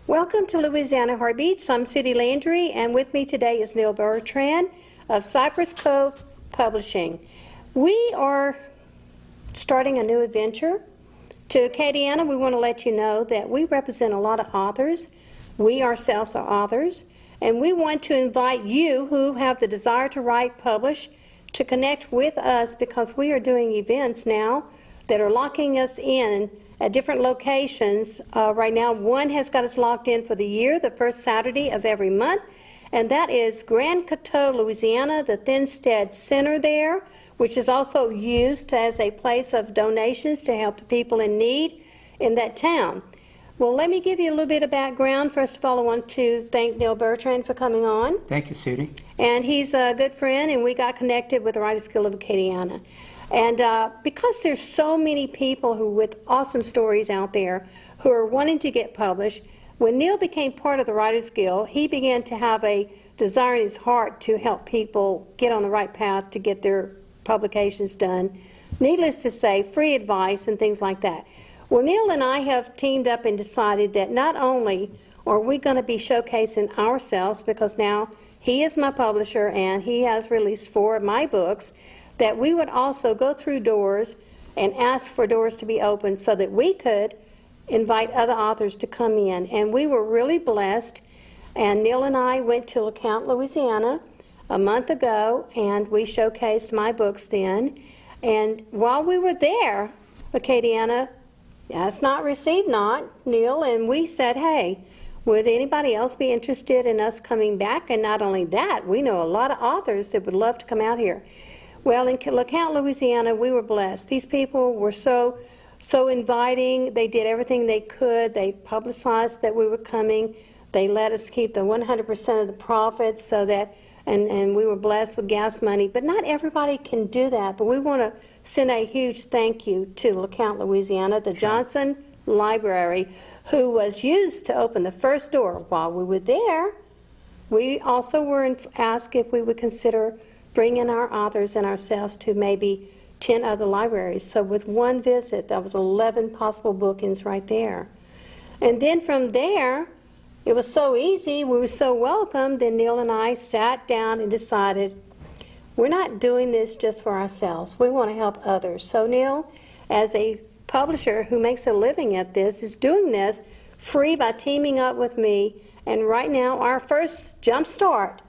Welcome to Louisiana Heart Beats. I'm Sudie Landry, and with me today is Neal Bertrand of Cypress Cove Publishing. We are starting a new adventure. To Acadiana, we want to let you know that we represent a lot of authors. We ourselves are authors, and we want to invite you who have the desire to write, publish, to connect with us because we are doing events now that are locking us in at different locations. Right now, one has got us locked in for the year, the first Saturday of every month, and that is Grand Coteau, Louisiana, the Thinstead Center there, which is also used as a place of donations to help the people in need in that town. Well, let me give you a little bit of background. First of all, I want to thank Neal Bertrand for coming on. Thank you, Sudie. And he's a good friend, and we got connected with the Writers Guild of Acadiana. And because there's so many people who with awesome stories out there who are wanting to get published, when Neal became part of the Writers Guild, he began to have a desire in his heart to help people get on the right path to get their publications done. Needless to say, free advice and things like that. Well, Neal and I have teamed up and decided that not only are we going to be showcasing ourselves, because now he is my publisher and he has released 4 of my books, that we would also go through doors and ask for doors to be opened so that we could invite other authors to come in. And we were really blessed, and Neal and I went to LeCount, Louisiana a month ago, and we showcased my books then. And while we were there, Acadiana, ask not, receive not, Neal, and we said, hey, would anybody else be interested in us coming back? And not only that, we know a lot of authors that would love to come out here. Well, in LeCount, Louisiana, we were blessed. These people were so inviting. They did everything they could. They publicized that we were coming. They let us keep the 100% of the profits so that, and we were blessed with gas money. But not everybody can do that. But we want to send a huge thank you to LeCount, Louisiana, the Johnson Library, who was used to open the first door. While we were there, we also were asked if we would consider bringing our authors and ourselves to maybe 10 other libraries. So with one visit, that was 11 possible bookings right there. And then from there, it was so easy, we were so welcome, then Neal and I sat down and decided, we're not doing this just for ourselves. We want to help others. So Neal, as a publisher who makes a living at this, is doing this free by teaming up with me. And right now, our first jump start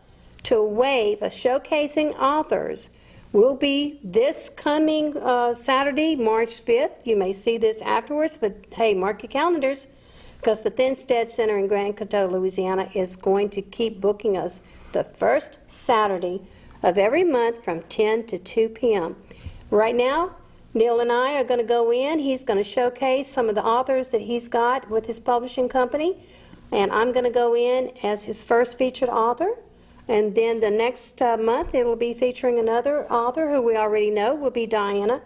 to a wave of showcasing authors will be this coming Saturday, March 5th. You may see this afterwards, but hey, mark your calendars, because the Thinstead Center in Grand Coteau, Louisiana is going to keep booking us the first Saturday of every month from 10 to 2 p.m. Right now, Neal and I are going to go in. He's going to showcase some of the authors that he's got with his publishing company, and I'm going to go in as his first featured author. And then the next month, it'll be featuring another author who we already know will be Diana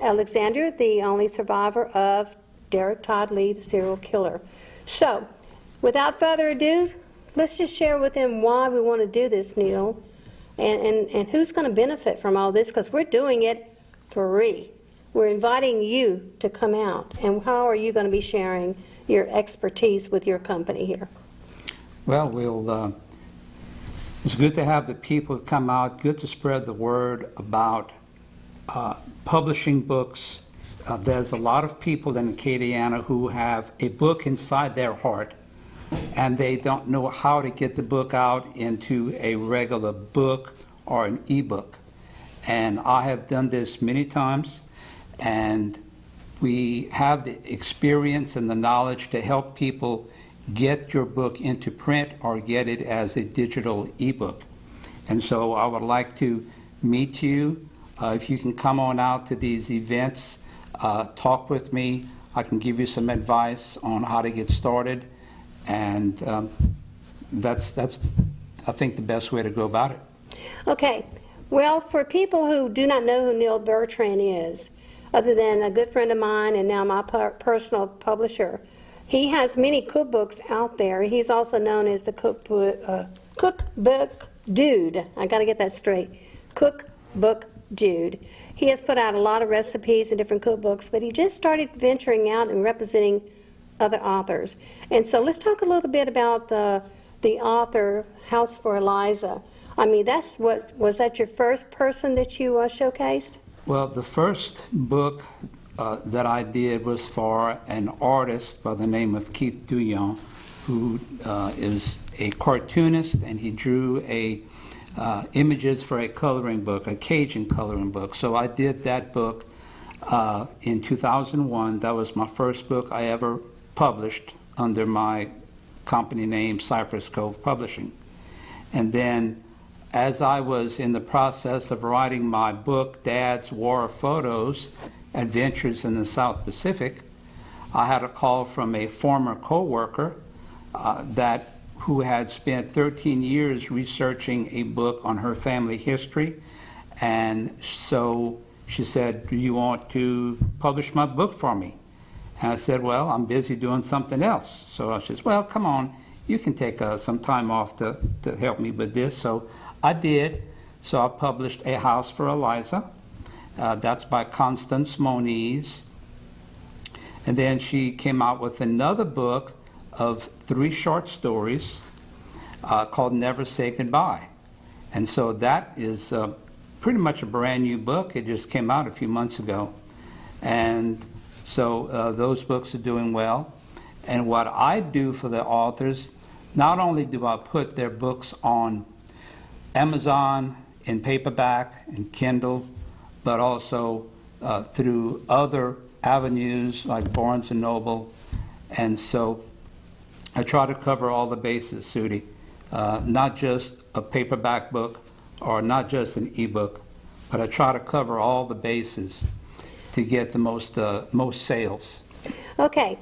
Alexander, the only survivor of Derek Todd Lee, the serial killer. So, without further ado, let's just share with him why we want to do this, Neal, and who's going to benefit from all this, because we're doing it free. We're inviting you to come out. And how are you going to be sharing your expertise with your company here? Well, it's good to have the people come out, good to spread the word about publishing books. There's a lot of people in Acadiana who have a book inside their heart, and they don't know how to get the book out into a regular book or an ebook. And I have done this many times, and we have the experience and the knowledge to help people get your book into print or get it as a digital ebook. And so I would like to meet you. If you can come on out to these events, talk with me. I can give you some advice on how to get started. And that's I think, the best way to go about it. Okay. Well, for people who do not know who Neal Bertrand is, other than a good friend of mine and now my personal publisher, he has many cookbooks out there. He's also known as the cookbook dude. I got to get that straight. Cookbook dude. He has put out a lot of recipes and different cookbooks, but he just started venturing out and representing other authors. And so let's talk a little bit about the author, House for Eliza. I mean, was that your first person that you showcased? Well, the first book that I did was for an artist by the name of Keith Douillon, who is a cartoonist, and he drew images for a coloring book, a Cajun coloring book. So I did that book in 2001. That was my first book I ever published under my company name, Cypress Cove Publishing. And then as I was in the process of writing my book, Dad's War of Photos, Adventures in the South Pacific, I had a call from a former co-worker who had spent 13 years researching a book on her family history. And so she said, "Do you want to publish my book for me?" And I said, "Well, I'm busy doing something else." So she says, "Well, come on, you can take some time off to help me with this." So I did. So I published A House for Eliza. That's by Constance Moniz. And then she came out with another book of 3 short stories called Never Say Goodbye. And so that is pretty much a brand new book. It just came out a few months ago. And so those books are doing well. And what I do for the authors, not only do I put their books on Amazon in paperback and Kindle, but also through other avenues like Barnes & Noble. And so I try to cover all the bases, Sudie. Not just a paperback book or not just an ebook, but I try to cover all the bases to get the most sales. Okay,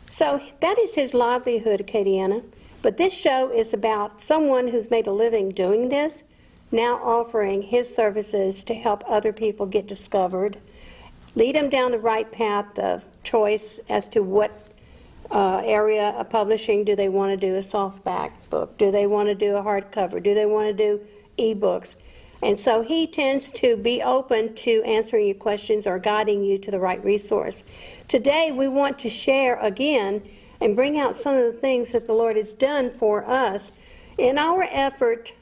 so that is his livelihood, Acadiana. But this show is about someone who's made a living doing this, now offering his services to help other people get discovered, lead them down the right path of choice as to what area of publishing. Do they want to do a softback book? Do they want to do a hardcover? Do they want to do ebooks? And so he tends to be open to answering your questions or guiding you to the right resource. Today we want to share again and bring out some of the things that the Lord has done for us in our effort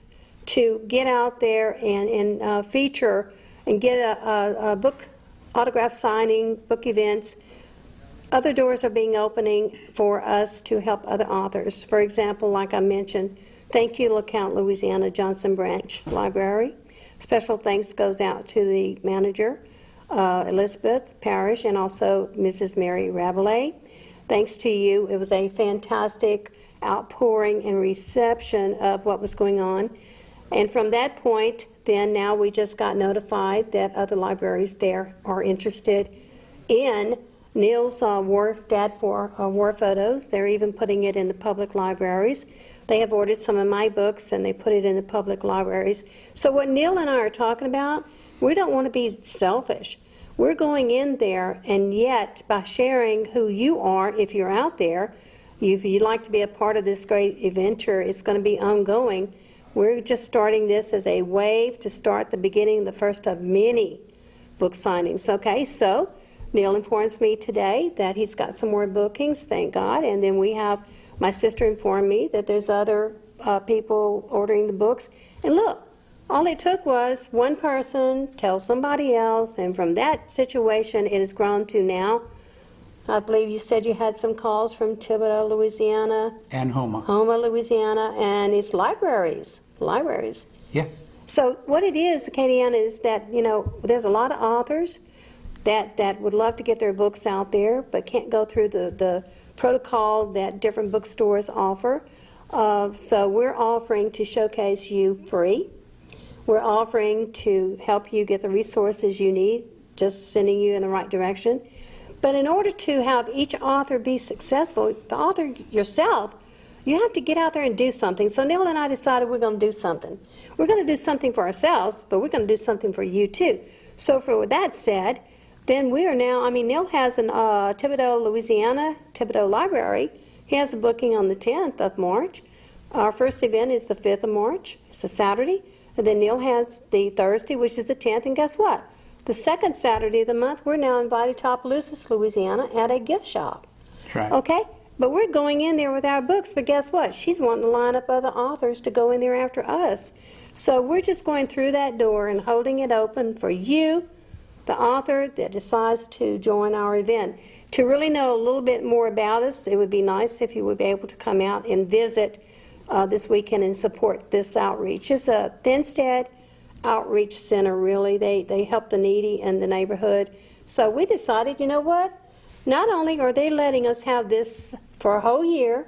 to get out there and feature and get a book autograph signing, book events. Other doors are being opening for us to help other authors. For example, like I mentioned, thank you, LeCount, Louisiana Johnson Branch Library. Special thanks goes out to the manager, Elizabeth Parrish, and also Mrs. Mary Rabelais. Thanks to you. It was a fantastic outpouring and reception of what was going on. And from that point, then now we just got notified that other libraries there are interested in Neal's Dad for War Photos. They're even putting it in the public libraries. They have ordered some of my books and they put it in the public libraries. So what Neal and I are talking about, we don't want to be selfish. We're going in there, and yet by sharing who you are, if you're out there, if you'd like to be a part of this great adventure, it's going to be ongoing. We're just starting this as a wave to start the beginning, the first of many book signings. Okay, so Neal informs me today that he's got some more bookings, thank God. And then we have, my sister informed me that there's other people ordering the books. And look, all it took was one person tell somebody else, and from that situation it has grown to now, I believe you said you had some calls from Thibodaux, Louisiana. And Houma. Houma, Louisiana, and it's libraries. Yeah. So what it is, Acadiana, is that, you know, there's a lot of authors that would love to get their books out there but can't go through the protocol that different bookstores offer. So we're offering to showcase you free. We're offering to help you get the resources you need, just sending you in the right direction. But in order to have each author be successful, the author yourself, you have to get out there and do something. So Neal and I decided we're going to do something. We're going to do something for ourselves, but we're going to do something for you too. So for that said, then we are now, I mean, Neal has an Thibodaux, Louisiana, Thibodaux Library. He has a booking on the 10th of March. Our first event is the 5th of March. It's a Saturday. And then Neal has the Thursday, which is the 10th. And guess what? The second Saturday of the month, we're now invited to Opelousas, Louisiana, at a gift shop. Right. Okay? But we're going in there with our books, but guess what? She's wanting to line up other authors to go in there after us. So we're just going through that door and holding it open for you, the author that decides to join our event. To really know a little bit more about us, it would be nice if you would be able to come out and visit this weekend and support this outreach. It's a Thinstead Outreach Center, really. They help the needy in the neighborhood. So we decided, you know what? Not only are they letting us have this for a whole year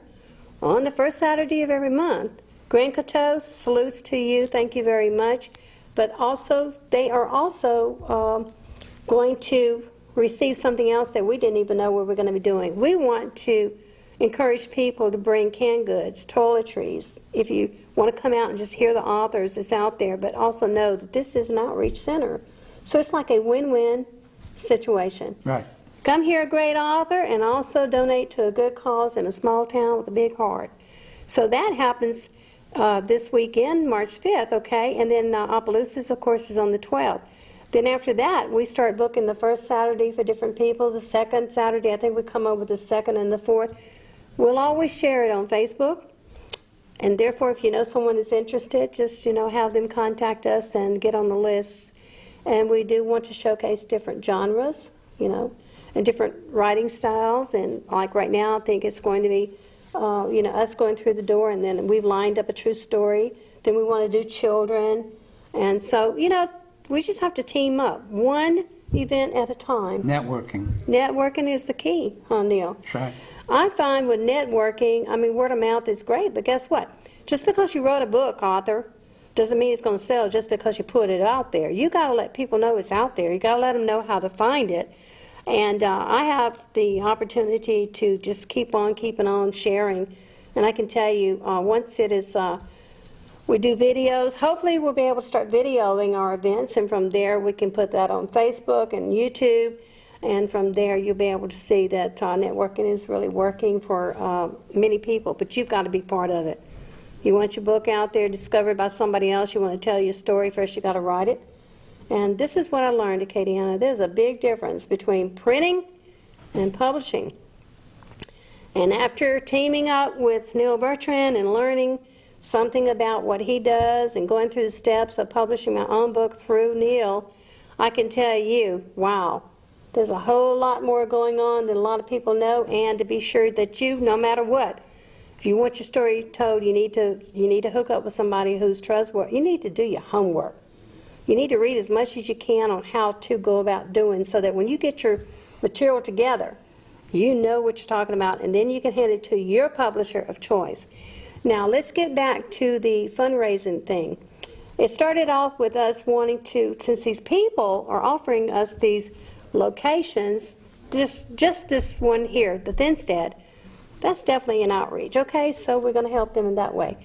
on the first Saturday of every month, Grand Coteau, salutes to you, thank you very much, but also they are also going to receive something else that we didn't even know we were going to be doing. We want to encourage people to bring canned goods, toiletries. If you want to come out and just hear the authors, it's out there, but also know that this is an outreach center. So it's like a win-win situation. Right. Come hear a great author and also donate to a good cause in a small town with a big heart. So that happens this weekend, March 5th, okay? And then Opelousas, of course, is on the 12th. Then after that, we start booking the first Saturday for different people. The second Saturday, I think we come up with the second and the fourth. We'll always share it on Facebook. And therefore, if you know someone is interested, just, have them contact us and get on the list. And we do want to showcase different genres, and different writing styles. And like right now, I think it's going to be, us going through the door, and then we've lined up a true story. Then we want to do children. And so, we just have to team up, one event at a time. Networking. Networking is the key, huh, Neal? That's right. I find with networking, word of mouth is great, but guess what? Just because you wrote a book, author, doesn't mean it's going to sell just because you put it out there. You got to let people know it's out there. You got to let them know how to find it. And I have the opportunity to just keep on keeping on sharing. And I can tell you, once it is, we do videos. Hopefully we'll be able to start videoing our events, and from there we can put that on Facebook and YouTube. And from there you'll be able to see that networking is really working for many people. But you've got to be part of it. You want your book out there discovered by somebody else, you want to tell your story, first you got to write it. And this is what I learned at Acadiana. There's a big difference between printing and publishing. And after teaming up with Neal Bertrand and learning something about what he does and going through the steps of publishing my own book through Neal, I can tell you, wow, there's a whole lot more going on than a lot of people know. And to be sure that you, no matter what, if you want your story told, you need to hook up with somebody who's trustworthy. You need to do your homework. You need to read as much as you can on how to go about doing, so that when you get your material together, you know what you're talking about, and then you can hand it to your publisher of choice. Now, let's get back to the fundraising thing. It started off with us wanting to, since these people are offering us these locations, just this one here, the Thinstead, that's definitely an outreach, okay? So we're going to help them in that way.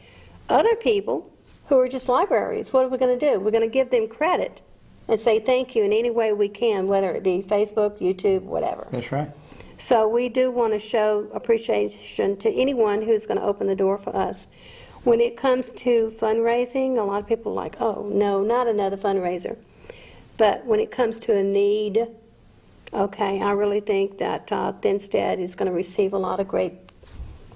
Other people who are just libraries, what are we going to do? We're going to give them credit and say thank you in any way we can, whether it be Facebook, YouTube, whatever. That's right. So we do want to show appreciation to anyone who's going to open the door for us. When it comes to fundraising, a lot of people are like, oh, no, not another fundraiser. But when it comes to a need, okay, I really think that Thinstead is going to receive a lot of great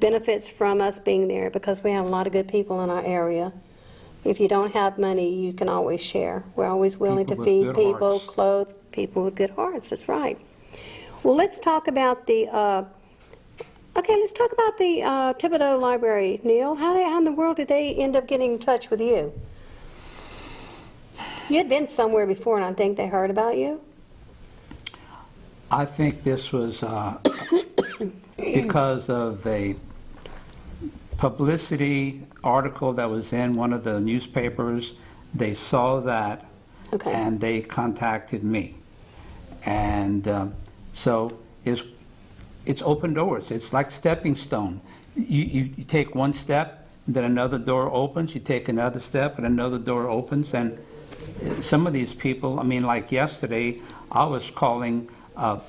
benefits from us being there, because we have a lot of good people in our area. If you don't have money, you can always share. We're always willing to feed people, clothe people with good hearts. That's right. Well, let's talk about the Thibodeau Library, Neal. How in the world did they end up getting in touch with you? You had been somewhere before, and I think they heard about you. I think this was because of a publicity article that was in one of the newspapers. They saw that, okay, and they contacted me. And so it's open doors. It's like stepping stone. You take one step, then another door opens. You take another step, and another door opens. And some of these people, like yesterday, I was calling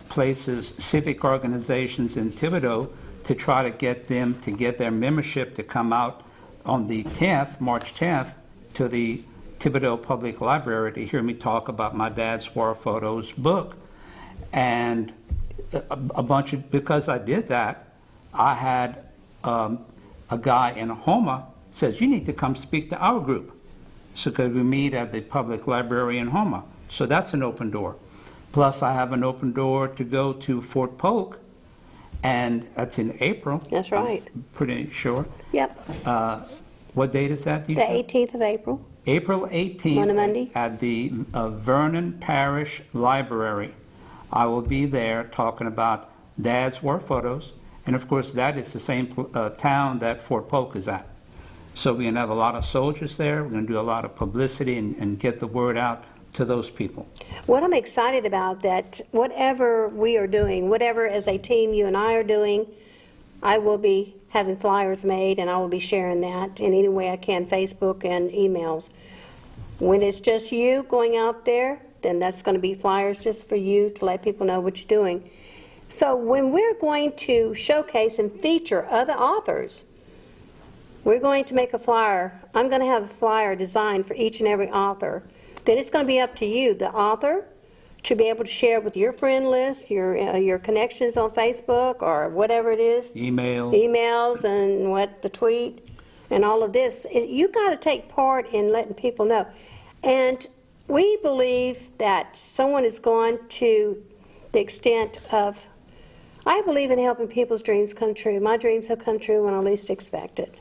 places, civic organizations in Thibodeau, to try to get them to get their membership to come out on the 10th, March 10th, to the Thibodeau Public Library to hear me talk about my dad's War Photos book. And a bunch of, because I did that, I had a guy in Houma says, you need to come speak to our group. So could we meet at the public library in Houma? So that's an open door. Plus I have an open door to go to Fort Polk, and that's in April. That's right. I'm pretty sure. Yep. What date is that? The 18th of April. April 18th. On a Monday. At the Vernon Parish Library. I will be there talking about Dad's war photos. And of course, that is the same town that Fort Polk is at. So we're going to have a lot of soldiers there. We're going to do a lot of publicity and get the word out to those people. What I'm excited about, that whatever we are doing, whatever as a team you and I are doing, I will be having flyers made, and I will be sharing that in any way I can, Facebook and emails. When it's just you going out there, then that's going to be flyers just for you to let people know what you're doing. So when we're going to showcase and feature other authors, we're going to make a flyer. I'm going to have a flyer designed for each and every author. Then it's going to be up to you, the author, to be able to share with your friend list, your connections on Facebook or whatever it is. Emails and the tweet and all of this. You got to take part in letting people know. And we believe that someone has gone to the extent of, I believe in helping people's dreams come true. My dreams have come true when I least expected.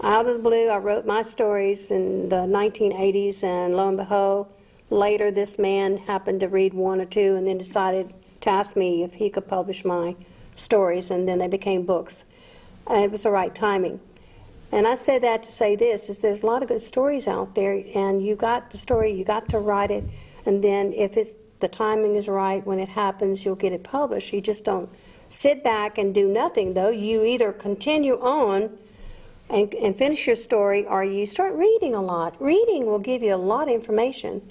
Out of the blue, I wrote my stories in the 1980s, and lo and behold, later this man happened to read one or two and then decided to ask me if he could publish my stories, and then they became books. And it was the right timing. And I say that to say this, is there's a lot of good stories out there, and you got the story, you got to write it, and then if the timing is right, when it happens, you'll get it published. You just don't sit back and do nothing, though. You either continue on and finish your story, or you start reading a lot. Reading will give you a lot of information.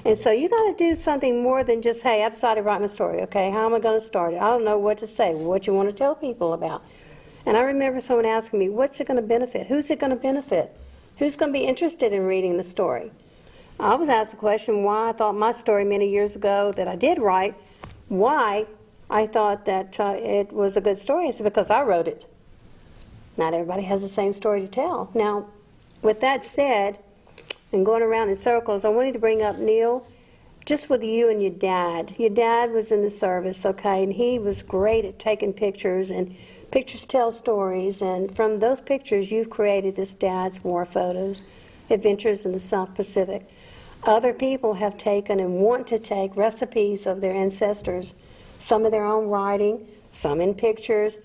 And so you got to do something more than just, hey, I decided to write my story. Okay, how am I going to start it? I don't know what to say, what you want to tell people about. And I remember someone asking me, what's it going to benefit? Who's it going to benefit? Who's going to be interested in reading the story? I was asked the question why I thought my story many years ago that I did write, why I thought that it was a good story. I said, because I wrote it. Not everybody has the same story to tell. Now, with that said, and going around in circles, I wanted to bring up, Neal, just with you and your dad. Your dad was in the service, okay, and he was great at taking pictures, and pictures tell stories, and from those pictures you've created this Dad's War Photos, Adventures in the South Pacific. Other people have taken and want to take recipes of their ancestors, some of their own writing, some in pictures.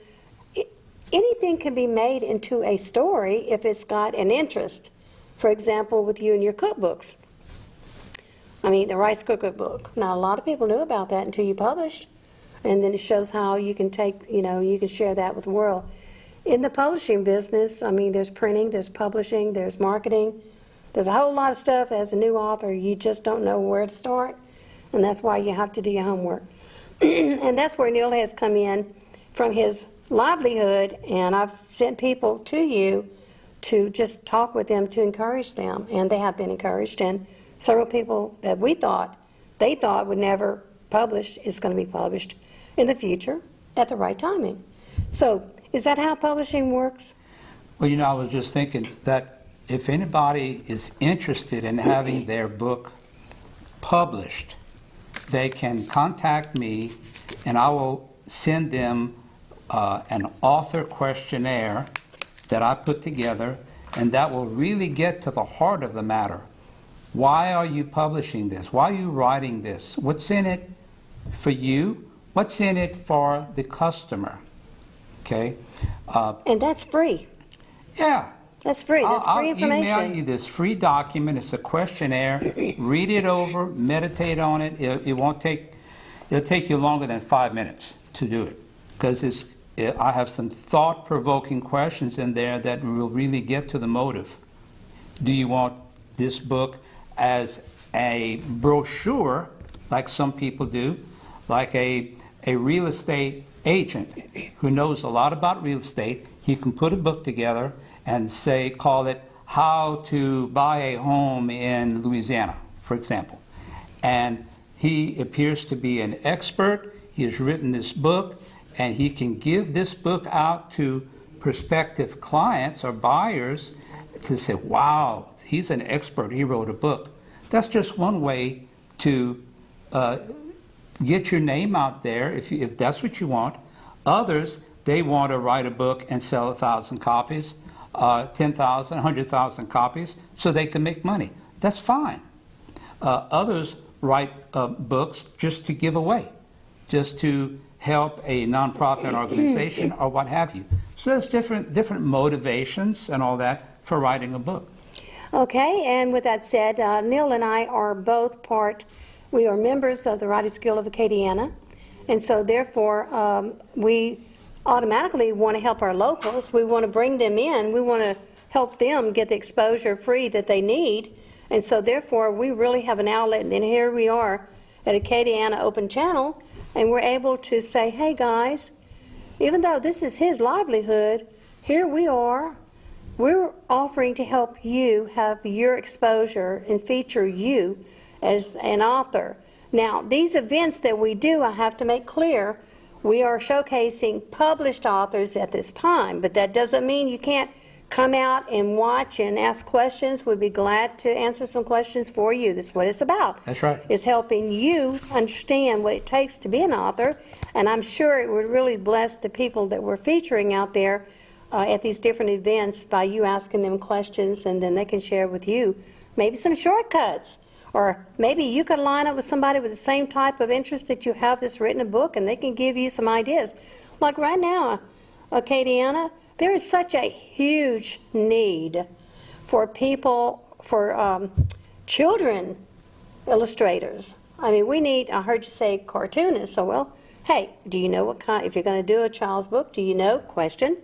Anything can be made into a story if it's got an interest. For example, with you and your cookbooks. I mean, the rice cooker book. Now, a lot of people knew about that until you published. And then it shows how you can take, you can share that with the world. In the publishing business, I mean, there's printing, there's publishing, there's marketing. There's a whole lot of stuff as a new author. You just don't know where to start. And that's why you have to do your homework. And that's where Neal has come in from his livelihood, and I've sent people to you to just talk with them to encourage them, and they have been encouraged, and several people that they thought would never publish is going to be published in the future at the right timing. So is that how publishing works? Well, I was just thinking that if anybody is interested in having their book published, they can contact me, and I will send them an author questionnaire that I put together, and that will really get to the heart of the matter. Why are you publishing this? Why are you writing this? What's in it for you? What's in it for the customer? Okay? And that's free. Yeah. That's free. That's free information. I'll email you this free document. It's a questionnaire. Read it over. Meditate on it. It'll take you longer than 5 minutes to do it, because I have some thought-provoking questions in there that will really get to the motive. Do you want this book as a brochure, like some people do, like a real estate agent who knows a lot about real estate? He can put a book together and call it How to Buy a Home in Louisiana, for example. And he appears to be an expert. He has written this book, and he can give this book out to prospective clients or buyers to say, wow, he's an expert, he wrote a book. That's just one way to get your name out there if that's what you want. Others, they want to write a book and sell 1,000 copies, 10,000, 100,000 copies, so they can make money. That's fine. Others write books just to give away, just to help a nonprofit organization or what have you. So there's different motivations and all that for writing a book. Okay, and with that said, Neal and I are both we are members of the Writers Guild of Acadiana, and so therefore we automatically want to help our locals. We want to bring them in. We want to help them get the exposure free that they need, and so therefore we really have an outlet. And then here we are at Acadiana Open Channel, and we're able to say, hey guys, even though this is his livelihood, here we are. We're offering to help you have your exposure and feature you as an author. Now, these events that we do, I have to make clear, we are showcasing published authors at this time, but that doesn't mean you can't come out and watch and ask questions. We'd be glad to answer some questions for you. That's what it's about. That's right. It's helping you understand what it takes to be an author, and I'm sure it would really bless the people that we're featuring out there at these different events by you asking them questions, and then they can share with you maybe some shortcuts. Or maybe you could line up with somebody with the same type of interest that you have that's written a book, and they can give you some ideas. Like right now, Acadiana, there is such a huge need for people, for children illustrators. I mean, we need, I heard you say cartoonists, so well, hey, do you know what kind, if you're going to do a child's book, do you know, question,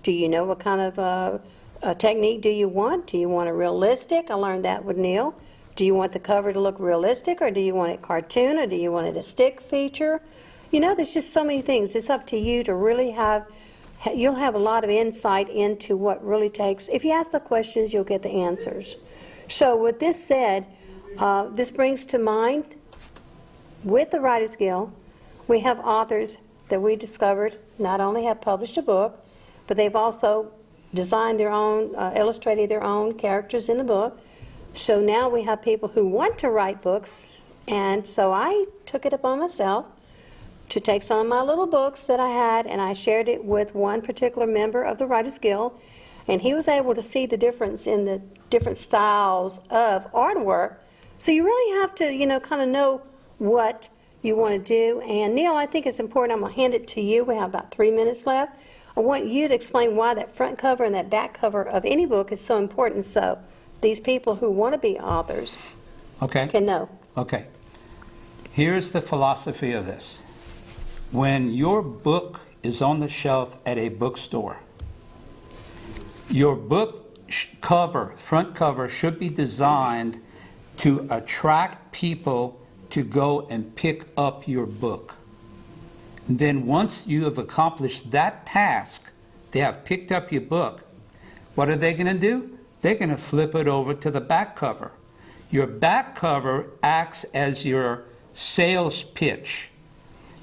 do you know what kind of technique do you want? Do you want it realistic? I learned that with Neal. Do you want the cover to look realistic, or do you want it cartoon, or do you want it a stick feature? You know, there's just so many things. It's up to you to really you'll have a lot of insight into what really takes. If you ask the questions, you'll get the answers. So with this said, this brings to mind, with the Writers Guild, we have authors that we discovered not only have published a book, but they've also designed their own, illustrated their own characters in the book. So now we have people who want to write books, and so I took it upon myself to take some of my little books that I had, and I shared it with one particular member of the Writers Guild, and he was able to see the difference in the different styles of artwork. So you really have to, you know, kind of know what you want to do. And Neal, I think it's important. I'm going to hand it to you. We have about 3 minutes left. I want you to explain why that front cover and that back cover of any book is so important, so these people who want to be authors can know. Okay. Here's the philosophy of this. When your book is on the shelf at a bookstore, your book cover, front cover, should be designed to attract people to go and pick up your book. And then once you have accomplished that task, they have picked up your book, what are they going to do? They're going to flip it over to the back cover. Your back cover acts as your sales pitch.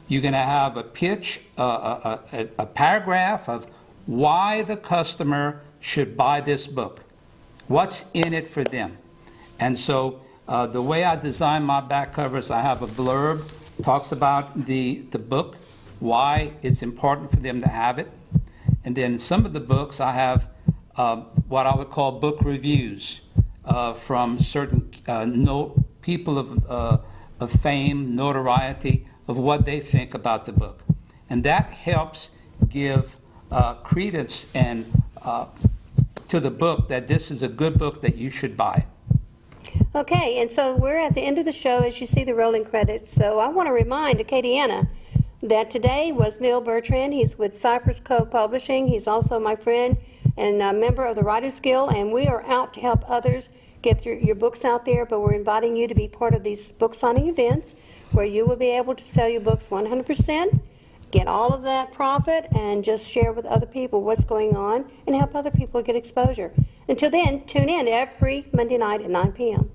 You're going to have a pitch, a paragraph of why the customer should buy this book. What's in it for them? And so the way I design my back covers, I have a blurb, talks about the book, why it's important for them to have it. And then some of the books I have what I would call book reviews from certain people of fame, notoriety, of what they think about the book. And that helps give credence and to the book that this is a good book that you should buy. Okay, and so we're at the end of the show, as you see the rolling credits. So I want to remind Acadiana that today was Neal Bertrand. He's with Cypress Cove Publishing. He's also my friend and a member of the Writers Guild, and we are out to help others get your books out there, but we're inviting you to be part of these book signing events where you will be able to sell your books 100%, get all of that profit, and just share with other people what's going on and help other people get exposure. Until then, tune in every Monday night at 9 p.m.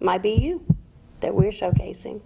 Might be you that we're showcasing.